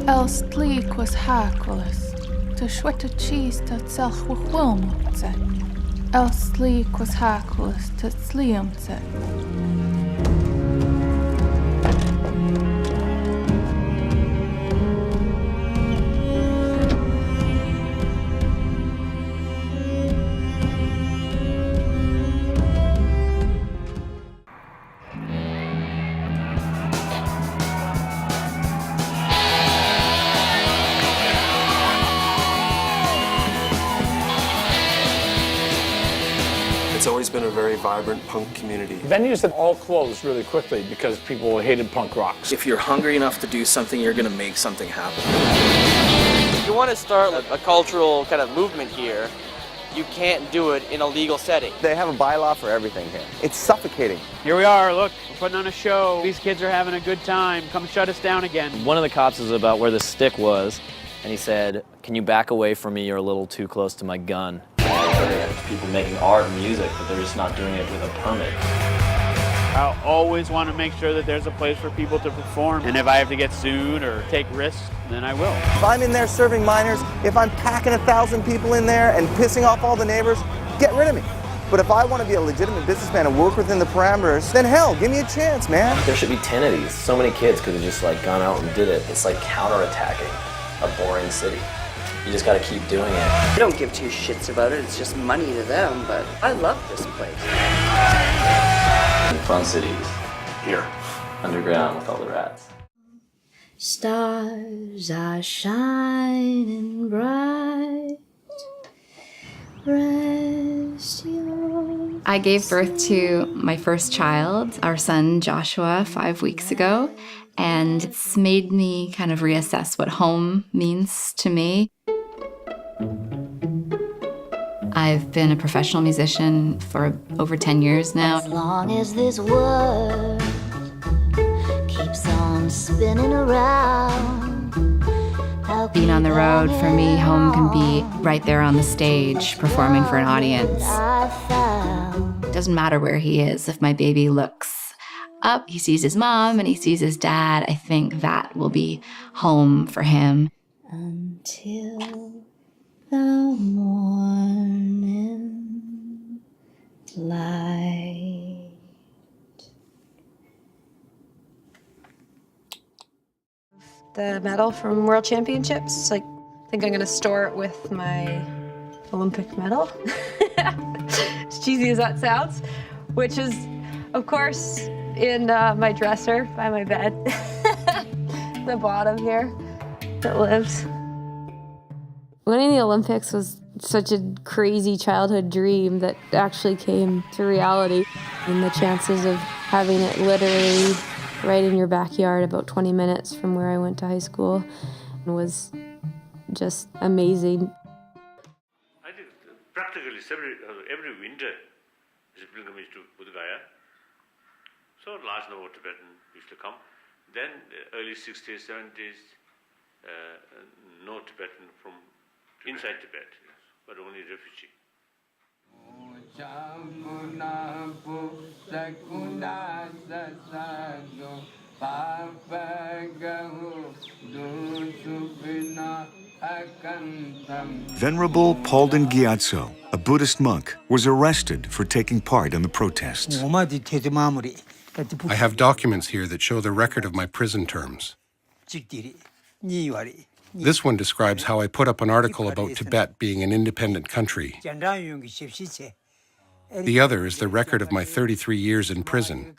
Els tlik was hakolas, to shweta cheese to selch wilmotze. Els tlik was hakolas to sliumtze. It's always been a very vibrant punk community. Venues have all closed really quickly because people hated punk rocks. If you're hungry enough to do something, you're going to make something happen. If you want to start a cultural kind of movement here, you can't do it in a legal setting. They have a bylaw for everything here. It's suffocating. Here we are, look, we're putting on a show. These kids are having a good time. Come shut us down again. One of the cops was about where the stick was, and he said, "Can you back away from me? You're a little too close to my gun." People making art and music, but they're just not doing it with a permit. I always want to make sure that there's a place for people to perform. And if I have to get sued or take risks, then I will. If I'm in there serving minors, if I'm packing 1,000 people in there and pissing off all the neighbors, get rid of me. But if I want to be a legitimate businessman and work within the parameters, then hell, give me a chance, man. There should be 10 of these. So many kids could have just gone out and did it. It's like counterattacking a boring city. You just gotta keep doing it. I don't give two shits about it, it's just money to them, but I love this place. In fun cities. Here. Underground with all the rats. Stars are shining bright. Rest your... I gave birth to my first child, our son Joshua, 5 weeks ago, and it's made me kind of reassess what home means to me. I've been a professional musician for over 10 years now. As long as this world keeps on spinning around. Being on the road, for me, home can be right there on the stage, performing for an audience. It doesn't matter where he is. If my baby looks up, he sees his mom and he sees his dad, I think that will be home for him. Until the morning light. The medal from World Championships, I think I'm gonna store it with my Olympic medal. As cheesy as that sounds, which is, of course, in my dresser by my bed. The bottom here, it lives. Winning the Olympics was such a crazy childhood dream that actually came to reality. And the chances of having it literally right in your backyard about 20 minutes from where I went to high school was just amazing. I think practically every winter is a pilgrimage to Buddha Gaya. So large number of Tibetans used to come. Then early 60s, 70s, no Tibetan from inside Tibet, yes, but only refugee. Venerable Palden Gyatso, a Buddhist monk, was arrested for taking part in the protests. I have documents here that show the record of my prison terms. This one describes how I put up an article about Tibet being an independent country. The other is the record of my 33 years in prison.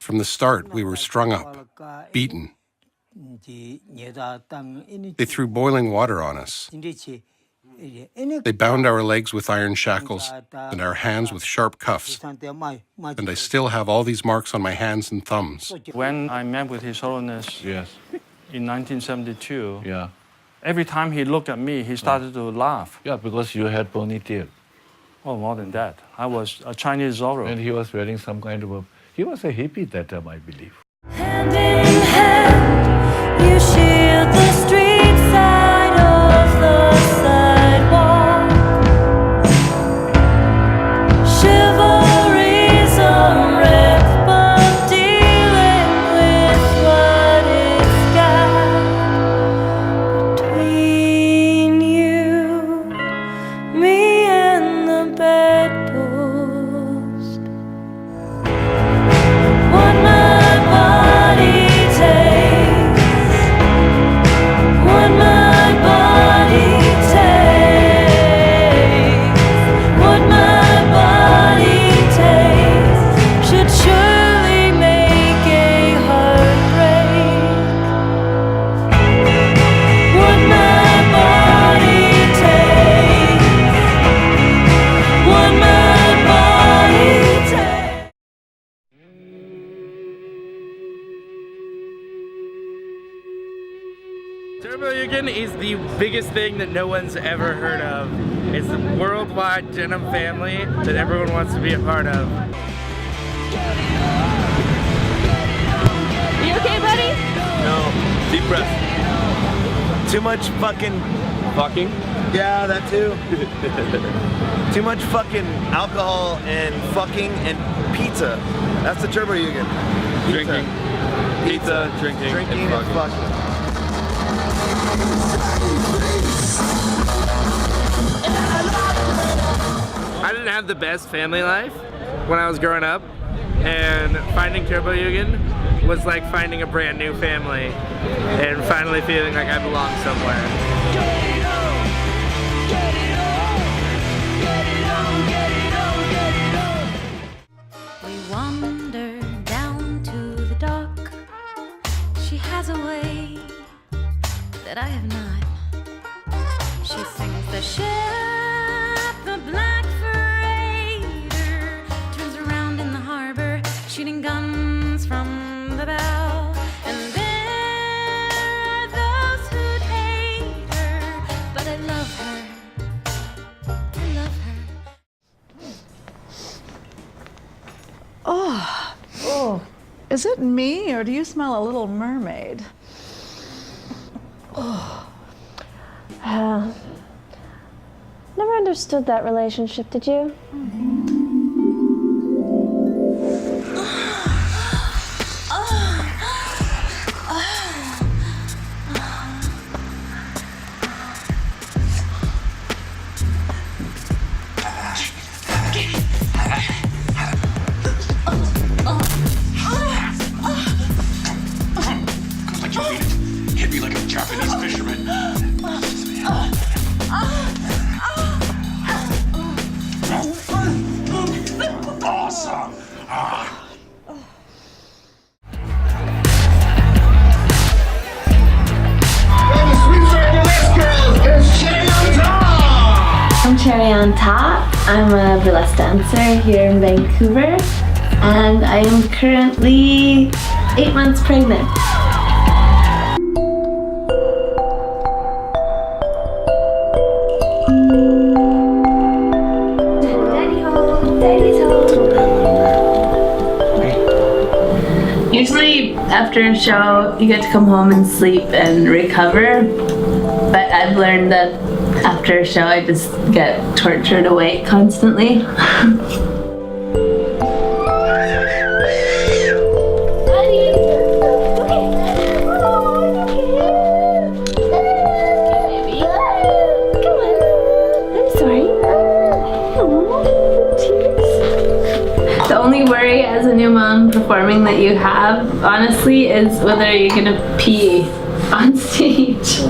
From the start, we were strung up, beaten. They threw boiling water on us. They bound our legs with iron shackles and our hands with sharp cuffs. And I still have all these marks on my hands and thumbs. When I met with His Holiness in 1972, every time he looked at me, he started to laugh. Yeah, because you had ponytail. Oh, more than that. I was a Chinese Zorro. And he was wearing some kind of he was a hippie that time, I believe. Hand in hand, you shield the street side of the sidewalk. Chivalry's on red, but dealing with what it's got. Turbo Yugen is the biggest thing that no one's ever heard of. It's the worldwide denim family that everyone wants to be a part of. You okay, buddy? No. Deep breath. Too much fucking... Fucking? Yeah, that too. Too much fucking alcohol and fucking and pizza. That's the Turbo Yugen. Drinking. Pizza, drinking and fucking. I didn't have the best family life when I was growing up, and finding Turbo Yugen was like finding a brand new family and finally feeling like I belong somewhere. We wander down to the dock. She has a way that I have not. She sings the ship, the black freighter, turns around in the harbor, shooting guns from the bow. And there are those who'd hate her, but I love her. I love her. Oh, is it me or do you smell a little mermaid? Never understood that relationship, did you? Hit me like a Japanese fisherman. Awesome. I'm Cherry on Top. I'm a burlesque dancer here in Vancouver, and I am currently 8 months pregnant. Usually after a show, you get to come home and sleep and recover, but I've learned that after a show, I just get tortured awake constantly. The only worry as a new mom performing that you have, honestly, is whether you're gonna pee on stage.